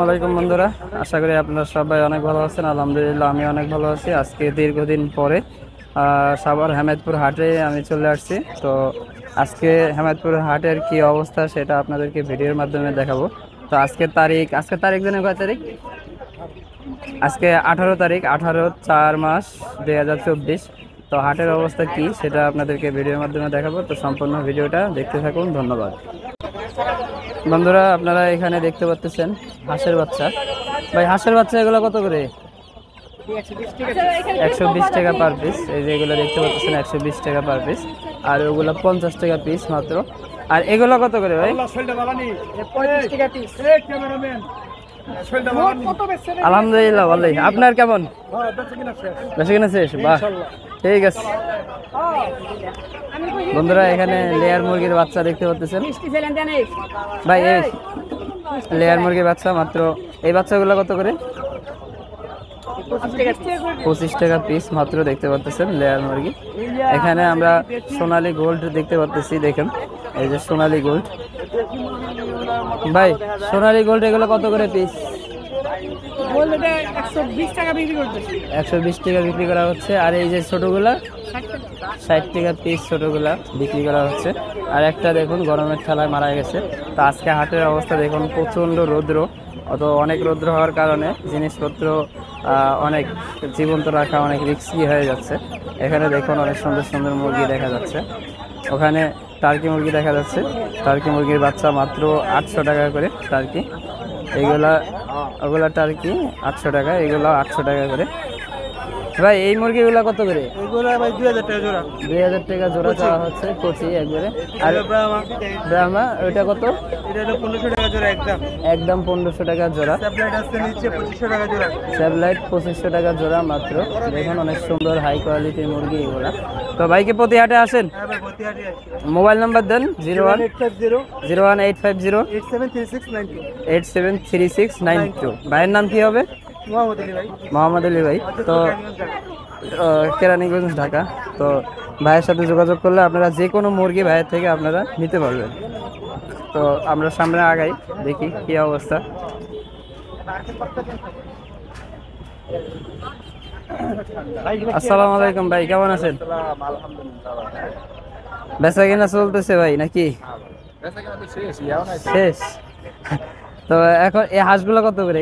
আলাইকুম বন্ধুরা, আশা করি আপনারা সবাই অনেক ভালো আছেন। আলহামদুলিল্লাহ আমি অনেক ভালো আছি। আজকে দীর্ঘদিন পরে সাভার হেমায়েতপুর হাটে আমি চলে আসছি। তো আজকে হেমায়েতপুর হাটের কি অবস্থা সেটা আপনাদেরকে ভিডিওর মাধ্যমে দেখাবো। তো আজকের তারিখ জানেন কয় তারিখ? আজকে 18 তারিখ, 18/4/2024। তো হাটের অবস্থা কি সেটা আপনাদেরকে ভিডিওর মাধ্যমে দেখাবো। তো সম্পূর্ণ ভিডিওটা দেখতে থাকুন, ধন্যবাদ। বন্ধুরা, আপনারা এখানে দেখতে পাচ্ছেন হাঁসের বাচ্চা। ভাই, হাঁসের বাচ্চা এগুলো কত করে? 120 টাকা পার পিস। এই যে এগুলো দেখতে পাচ্ছেন 120 টাকা পার পিস, আর ওগুলো 50 টাকা পিস মাত্র। আর এগুলো কত করে ভাই? আলহামদুলিল্লাহ ভালোই। আপনার কেমন? বেশি কিনা শেষ? বাহ, ঠিক আছে। বন্ধুরা, এখানে লেয়ার মুরগির বাচ্চা দেখতে পাচ্ছেন ভাই। এই লেয়ার মুরগির বাচ্চা মাত্র, এই বাচ্চাগুলো কত করে? 25 টাকা পিস মাত্র দেখতে পাচ্ছেন লেয়ার মুরগি। এখানে আমরা সোনালী গোল্ড দেখতে পাচ্ছি, দেখেন এই যে সোনালী গোল্ড। ভাই, সোনালী গোল্ড এগুলো কত করে পিস? 120 টাকা বিক্রি করা হচ্ছে। আর এই যে ছোটগুলা 60 টাকা পিস ছোটগুলা বিক্রি করা হচ্ছে। আর একটা দেখুন গরমের ঠেলায় মারা গেছে। তো আজকে হাটের অবস্থা দেখুন, প্রচণ্ড রৌদ্র। অনেক রৌদ্র হওয়ার কারণে জিনিসপত্র অনেক জীবন্ত রাখা অনেক রিস্কি হয়ে যাচ্ছে। এখানে দেখুন অনেক সুন্দর সুন্দর মুরগি দেখা যাচ্ছে। ওখানে টার্কি মুরগি দেখা যাচ্ছে। টার্কি মুরগির বাচ্চা মাত্র 800 টাকা করে টার্কি। ওগুলা টার্কি 800 টাকা, এগুলো 800 টাকা করে। ভাই, এই মুরগিগুলো কত করে? ভাই 2000 টাকা জোড়া। 2000 টাকা জোড়া চাওয়া হচ্ছে, কচি একবারে। আর ব্রাহ্মা ওইটা কত? এটা হলো 1500 টাকা জোড়া একদম 1500 টাকা জোড়া। স্যাটেলাইট আছে নিচে 2500 টাকা জোড়া। স্যাটেলাইট 2500 টাকা জোড়া মাত্র। দেখুন অনেক সুন্দর হাই কোয়ালিটির মুরগি এগুলা। তো ভাইকে প্রতি হাটে আসেন। হ্যাঁ ভাই, প্রতি হাটে আসি। মোবাইল নাম্বার দেন 01850 01850 873692। ভাইয়ের নাম কি হবে? মোহাম্মদ আলী ভাই। তো কেরানীগঞ্জ, ঢাকা। তো ভাইয়ের সাথে যোগাযোগ করলে আপনারা যে কোনো মুরগি ভাইয়ের থেকে আপনারা নিতে পারবেন। তো আমরা সামনে আগাই, দেখি কি অবস্থা। আসসালামু আলাইকুম ভাই, কেমন আছেন? বেচা কিনা চলতেছে ভাই নাকি শেষ? তো এখন এই হাঁসগুলো কত করে?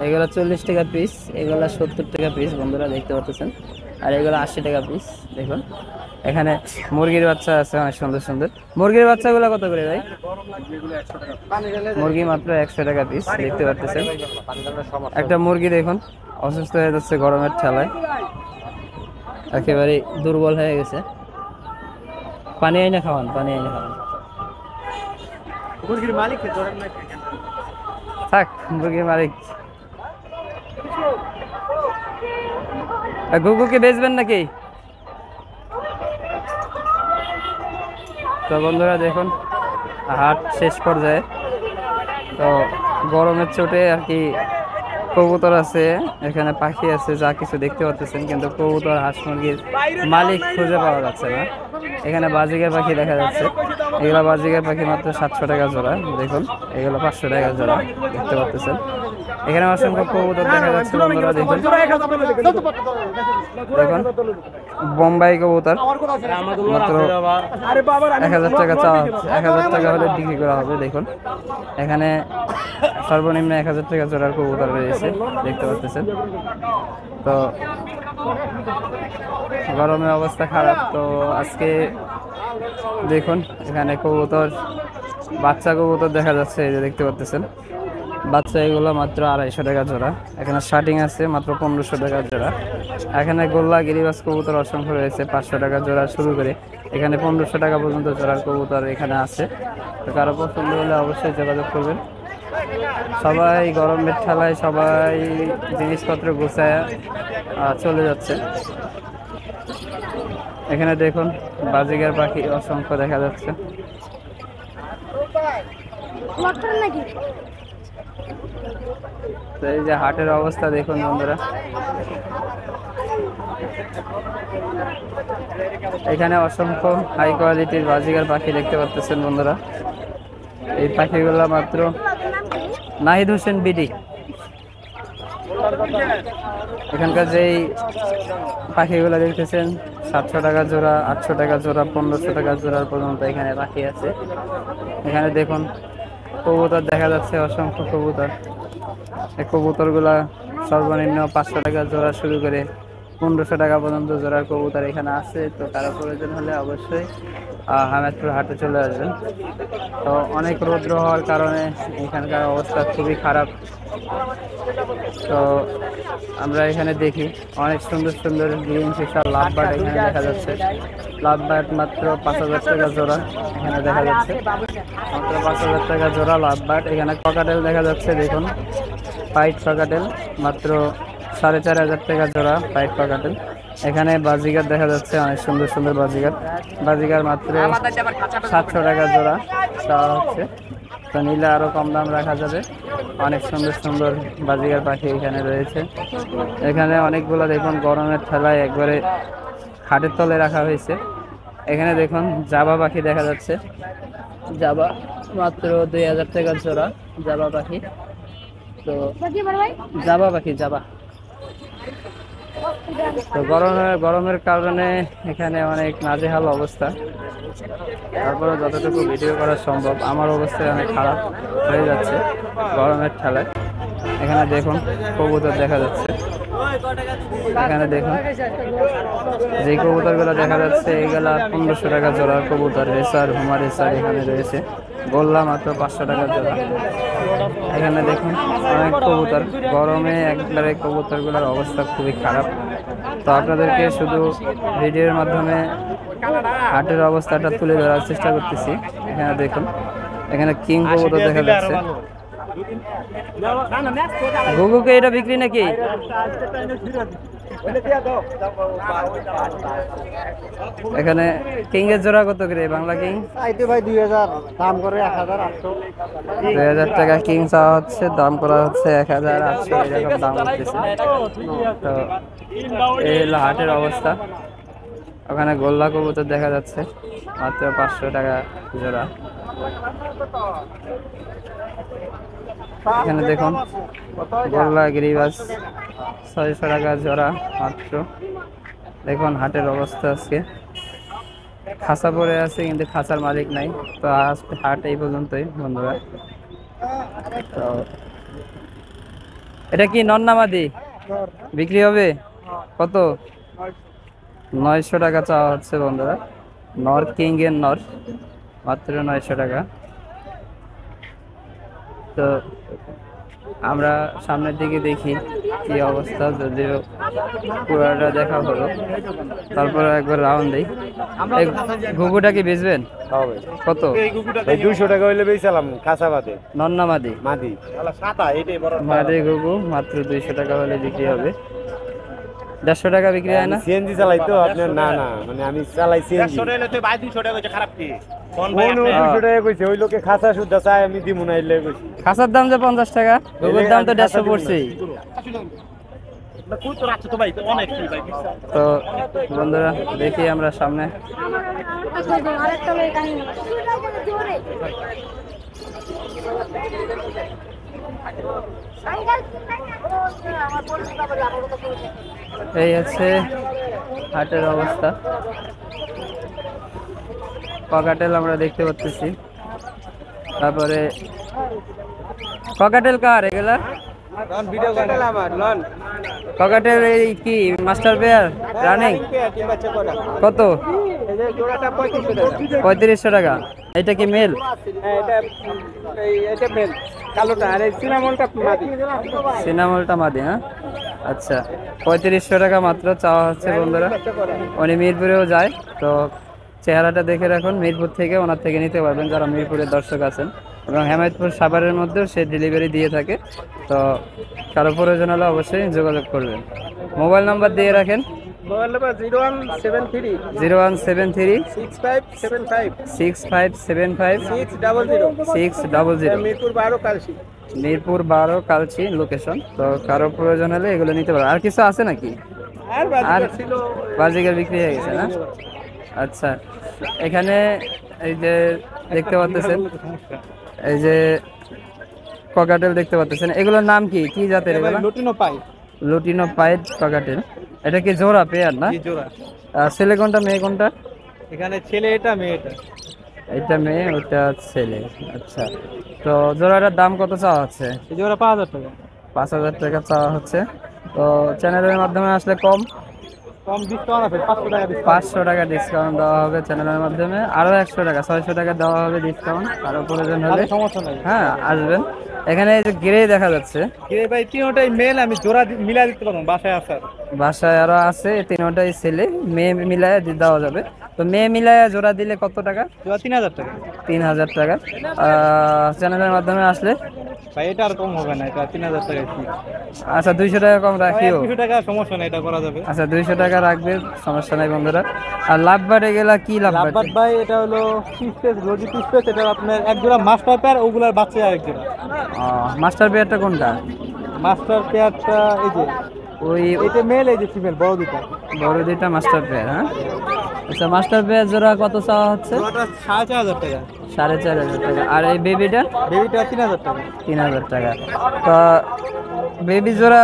এগুলা 40 টাকা পিস, এগুলা 70 টাকা পিস বন্ধুরা দেখতে পাচ্ছেন। আর এগুলো 80 টাকা পিস। দেখুন এখানে মুরগির বাচ্চা আছে অনেক সুন্দর সুন্দর। মুরগির বাচ্চাগুলো কত করে ভাই? মুরগি মাত্র 100 টাকা পিস দেখতে পাচ্ছেন। একটা মুরগি দেখুন অসুস্থ হয়ে যাচ্ছে গরমের ঠেলায়, একেবারে দুর্বল হয়ে গেছে। পানি আইনা খাওয়ান। মুরগির মালিক থাক, মুরগির মালিক। গুগুকে বেচবেন নাকি? তো বন্ধুরা দেখুন হাট শেষ পর্যায়ে। তো গরমের চোটে আর কি কবুতর আছে, এখানে পাখি আছে, যা কিছু দেখতে পাচ্ছেন, কিন্তু কবুতর হাঁস মুরগির মালিক খুঁজে পাওয়া যাচ্ছে না। এখানে বাজিকার পাখি দেখা যাচ্ছে। এগুলো বাজিকার পাখি মাত্র 700 টাকা জোড়া। দেখুন এগুলো 500 টাকা জোড়া দেখতে পাচ্ছেন। এখানে অসংখ্য কবুতর দেখা যাচ্ছে বন্ধুরা। দেখুন বোম্বাই কবুতর মাত্র 1000 টাকা চাওয়া হচ্ছে। 1000 টাকা হলে বিক্রি করা হবে। দেখুন এখানে সর্বনিম্ন 1000 টাকা জোড়ার কবুতর রয়েছে দেখতে পাচ্ছেন। তো গরমের অবস্থা খারাপ। তো আজকে দেখুন এখানে কবুতর, বাচ্চা কবুতর দেখা যাচ্ছে, এই যে দেখতে পাচ্ছেন বাচ্চা। এগুলো মাত্র 250 টাকা জোড়া। এখানে শার্টিং আছে মাত্র 1500 টাকা জোড়া। এখানে গোল্লা গিরিবাস কবুতর অসংখ্য রয়েছে, 500 টাকা জোড়া শুরু করে এখানে 1500 টাকা পর্যন্ত জোড়ার কবুতর এখানে আছে। তো কারো পছন্দ হলে অবশ্যই যোগাযোগ করবেন। সবাই গরমের ঠেলায় সবাই জিনিসপত্র গুছায় চলে যাচ্ছে। এখানে দেখুন বাজিগার পাখি অসংখ্য দেখা যাচ্ছে। তো এই যে হাটের অবস্থা দেখুন বন্ধুরা। এখানে অসংখ্য হাই কোয়ালিটির বাজিগার পাখি দেখতে পাচ্ছেন বন্ধুরা। এই পাখিগুলো মাত্র নাহিদ হোসেন বিডি। এখানকার যেই পাখিগুলো দেখতেছেন 700 টাকা জোড়া, 800 টাকা জোড়া, 1500 টাকা জোড়ার পর্যন্ত এখানে পাখি আছে। এখানে দেখুন কবুতর দেখা যাচ্ছে, অসংখ্য কবুতর। এই কবুতরগুলা সর্বনিম্ন 500 টাকা জোড়া শুরু করে 1500 টাকা পর্যন্ত জোড়ার কবুতর এখানে আছে। তো কারো প্রয়োজন হলে অবশ্যই হামেদপুর হাটে চলে আসবেন। তো অনেক রৌদ্র হওয়ার কারণে এখানকার অবস্থা খুবই খারাপ। তো আমরা এখানে দেখি অনেক সুন্দর সুন্দর গ্রিন ফিশার লাভবার্ড এখানে দেখা যাচ্ছে। লাভবার্ড মাত্র 5000 টাকা জোড়া এখানে দেখা যাচ্ছে, মাত্র 5000 টাকা জোড়া লাভবার্ড। এখানে ককাটেল দেখা যাচ্ছে, দেখুন হোয়াইট ককাটেল মাত্র 4500 টাকা জোড়া হোয়াইট ককাটেল। এখানে বাজিগার দেখা যাচ্ছে, অনেক সুন্দর সুন্দর বাজিগার। বাজিগার মাত্র 700 টাকা জোড়া চাওয়া হচ্ছে। তো নিলে আরো কম দাম রাখা যাবে। অনেক সুন্দর সুন্দর বাজিগার পাখি এখানে রয়েছে। এখানে অনেকগুলো দেখুন গরমের ঠেলায় একবারে খাটের তলে রাখা হয়েছে। এখানে দেখুন জাবা পাখি দেখা যাচ্ছে, জাবা মাত্র 2000 টাকা জোড়া জাবা পাখি। তো জাবা পাখি জাবা। তো গরমের কারণে এখানে অনেক নাজেহাল অবস্থা। তারপরে যতটুকু ভিডিও করা সম্ভব, আমার অবস্থা অনেক খারাপ হয়ে যাচ্ছে গরমের ঠেলায়। এখানে দেখুন কবুতর দেখা যাচ্ছে, এখানে দেখুন যে কবুতরগুলো দেখা যাচ্ছে এগুলা 1500 টাকা জোড়া কবুতর। রেসার হুমা রেসার এখানে রয়েছে, গোল্লা মাত্র 500 টাকা জোড়া। এখানে দেখুন অনেক কবুতর, গরমে একবারে কবুতরগুলোর অবস্থা খুবই খারাপ। তো আপনাদেরকে শুধু ভিডিওর মাধ্যমে হাটের অবস্থাটা তুলে ধরার চেষ্টা করতেছি। এখানে দেখুন এখানে কিং কবুতর দেখা যাচ্ছে। গুগুকে এটা বিক্রি নাকি? এখানে কিং এর জোড়া কত করে বাংলা কিং? ভাই 2000 দাম করে 1800। 2000 টাকা কিং চাওয়া হচ্ছে, দাম করা হচ্ছে 1800 এরকম দাম হচ্ছে। তো এই হলো হাটের অবস্থা। ওখানে গোল্লা কবুতর দেখা যাচ্ছে মাত্র 500 টাকা জোড়া। এখানে দেখুন গোল্লা গিরিবাস 600 টাকা জোড়া মাত্র। দেখুন হাটের অবস্থা আজকে খাঁচা পড়ে আছে, কিন্তু খাঁচার মালিক নাই। তো আজকে হাট এই পর্যন্তই বন্ধুরা। তো এটা কি নন্নামাদি বিক্রি হবে কত? 900 টাকা চাওয়া হচ্ছে বন্ধুরা। নর কিং এর নর মাত্র 900 টাকা। তো আমরা সামনের দিকে দেখি কি অবস্থা, যদিও পুরাটা দেখা হলো, তারপরে একবার রাউন্ড দিই। এই ঘুঘুটা কি বেচবেন কত? 200 টাকা হইলে বেচালাম কাঁচা বাদে। নন্নামাদি মাদি মাদি ঘুঘু মাত্র 200 টাকা হলে বিক্রি হবে। 150 টাকা বিক্রি হয় না? সিএনজি চালাই তো আপনার, না না মানে আমি চালাই সিএনজি। 100 টাকা তো ভাই 200 টাকা কইছে, খারাপ কি? কোন ভাই কোন 200 টাকা কইছে, ওই লোকে খাসা সুদ্ধা চাই আমি দিমু না এলে কইছি। খাসার দাম যে 50 টাকা, ঘুঘুর দাম তো 150 পড়ছেই। না কই তো রাখছো তো ভাই, তো অনেক কি ভাই। তো বন্ধুরা দেখি আমরা সামনে। এই হচ্ছে হাটের অবস্থা। ককাটেল আমরা দেখতে পাচ্ছি, তারপরে ককাটেল কার এগুলা? ককাটেল এই কি মাস্টার পেয়ার রানিং কত? 3500 টাকা। এটা কি মেল? সিনামলটা মাদি। হ্যাঁ আচ্ছা, 3500 টাকা মাত্র চাওয়া হচ্ছে বন্ধুরা। উনি মিরপুরেও যায়, তো চেহারাটা দেখে রাখুন, মিরপুর থেকে ওনার থেকে নিতে পারবেন যারা মিরপুরের দর্শক আছেন। এবং হেমায়তপুর সাভারের মধ্যেও সে ডেলিভারি দিয়ে থাকে। তো কারো প্রয়োজন হলে অবশ্যই যোগাযোগ করবেন। মোবাইল নাম্বার দিয়ে রাখেন। Mobile number 0173 0173 6575 6575 600। মিরপুর 12 কালসি। মিরপুর 12 কালচি লোকেশন। তো কারো প্রয়োজন হলে এগুলো নিতে পারো। আর কিছু আছে নাকি? আর বাজিকার বিক্রি হয়ে গেছে না? আচ্ছা, এখানে এই যে দেখতে পাচ্ছেন এই যে ককাটেল দেখতে পাচ্ছেন, এগুলোর নাম কি কি জাতের এগুলো? লুটিনো পাই লুটিনো পাইড ককাটেল। এটা কি জোড়া পেয়ার না? এই জোড়া। ছেলে কোনটা মেয়ে কোনটা? এখানে ছেলে এটা মেয়ে এটা। এটা মেয়ে ওটা ছেলে। আচ্ছা, তো জোড়াটার দাম কত চাওয়া হচ্ছে? এই জোড়া 5000 টাকা। 5000 টাকা চাওয়া হচ্ছে। তো চ্যানেলের মাধ্যমে আসলে কম কম ডিসকাউন্ট আছে, 500 টাকা ডিসকাউন্ট। 500 টাকা ডিসকাউন্ট দেওয়া হবে চ্যানেলের মাধ্যমে, আরো 100 টাকা 600 টাকা দেওয়া হবে ডিসকাউন্ট, আরো প্রয়োজন হলে সমস্যা নাই। হ্যাঁ আসবেন। এখানে এই যে গ্রে দেখা যাচ্ছে, কে ভাই তিনটাই মেল, আমি জোড়া মিলাই দিতে পারবো, বাসায় আছে আর। বাসায় আরো আছে, তিনটাই ছেলে, মেয়ে মিলায় দেওয়া যাবে। তো মেয়ে মিলায় জোড়া দিলে কত টাকা? জোড়া 3000 টাকা। 3000 টাকা। চ্যানেলের মাধ্যমে আসলে ভাই এটা আর কম হবে না, এটা 3000 টাকা ফিক্স। আচ্ছা 200 টাকা কম রাখিও। 200 টাকা সমস্যা নাই, এটা করা যাবে। আচ্ছা 200 টাকা রাখবে, সমস্যা নাই বন্ধুরা। আর লাভ বাড়ে গেলা কি লাভ বাড়ে? লাভবাট ভাই এটা হলো পিসপেস, রোজি পিসপেস, এটা আপনার এক জোড়া মাস্টার পেয়ার, ওগুলার বাচ্চা আরেক জোড়া। মাস্টার পেয়ারটা কোনটা? মাস্টার পেয়ারটা এই যে ওই এটা মেল, এই যে ফিমেল, বড় দুটো। বড় দুইটা মাস্টার পেয়ার। হ্যাঁ আচ্ছা, মাস্টার পেয়ার জোড়া কত চাওয়া হচ্ছে? জোড়াটা 4500 টাকা। 4500 টাকা। আর এই বেবিটা? বেবিটা 3000 টাকা। 3000 টাকা। তো বেবি জোড়া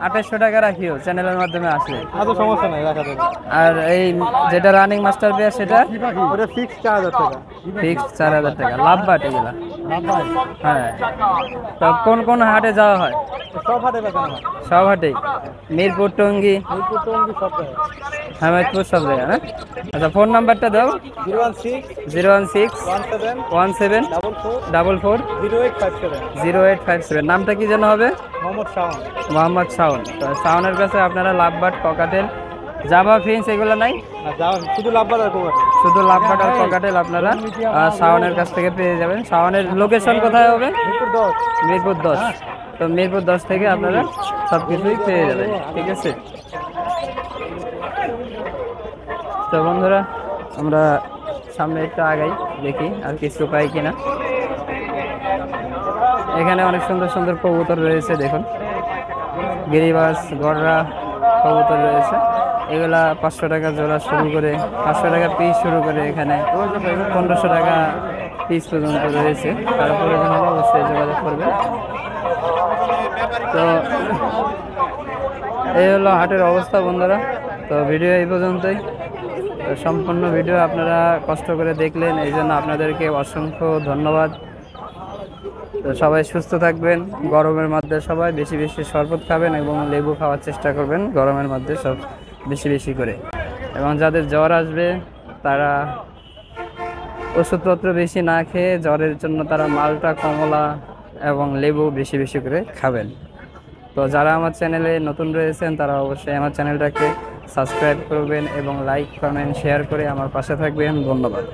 2800 টাকা রাখিও চ্যানেলের মাধ্যমে আসলে। আদৌ সমস্যা নাই, রাখা যাবে। আর এই যেটা রানিং মাস্টার পেয়ার সেটা ওটা ফিক্স 4000 টাকা। ফিক্সড 4000 টাকা। লাভ বাট এগুলা। হ্যাঁ, তো কোন কোন হাটে যাওয়া হয়? সব হাটে বেচানো হয়। সব হাটেই? মিরপুর, টঙ্গী, মিরপুর টঙ্গী সব জায়গায়। হামিদপুর, সব জায়গায় না? আচ্ছা ফোন নাম্বারটা দাও। 016 016 17 17 44 44 0857। 0857। নামটা কি যেন হবে? মোহাম্মদ শাওন। মোহাম্মদ শাওন। তো শাওনের কাছে আপনারা লাভবাট, ককাটেল, জাভা ফিন্স এগুলো নাই, না যাও, শুধু লাভবাট আর কোকাট। শুধু লাভবাট আর ককাটেল আপনারা শাওনের কাছ থেকে পেয়ে যাবেন। শাওনের লোকেশন কোথায় হবে? মিরপুর 10। মিরপুর 10। তো মিরপুর 10 থেকে আপনারা সব কিছুই পেয়ে যাবেন, ঠিক আছে? তো বন্ধুরা আমরা সামনে একটু আগাই, দেখি আর কিছু পাই কিনা। এখানে অনেক সুন্দর সুন্দর কবুতর রয়েছে, দেখুন গিরিবাস, গররা কবুতর রয়েছে। এগুলা 500 টাকা জোড়া শুরু করে 500 টাকা পিস শুরু করে এখানে 1500 টাকা পিস পর্যন্ত রয়েছে। তারপরে হলে অবশ্যই যোগাযোগ করবেন। তো এই হলো হাটের অবস্থা বন্ধুরা। তো ভিডিও এই পর্যন্তই। তো সম্পূর্ণ ভিডিও আপনারা কষ্ট করে দেখলেন, এই জন্য আপনাদেরকে অসংখ্য ধন্যবাদ। তো সবাই সুস্থ থাকবেন। গরমের মধ্যে সবাই বেশি বেশি শরবত খাবেন এবং লেবু খাওয়ার চেষ্টা করবেন গরমের মধ্যে সব বেশি বেশি করে। এবং যাদের জ্বর আসবে তারা ওষুধপত্র বেশি না খেয়ে জ্বরের জন্য তারা মালটা, কমলা এবং লেবু বেশি বেশি করে খাবেন। তো যারা আমার চ্যানেলে নতুন রয়েছেন তারা অবশ্যই আমার চ্যানেলটাকে সাবস্ক্রাইব করবেন এবং লাইক, কমেন্ট, শেয়ার করে আমার পাশে থাকবেন। ধন্যবাদ।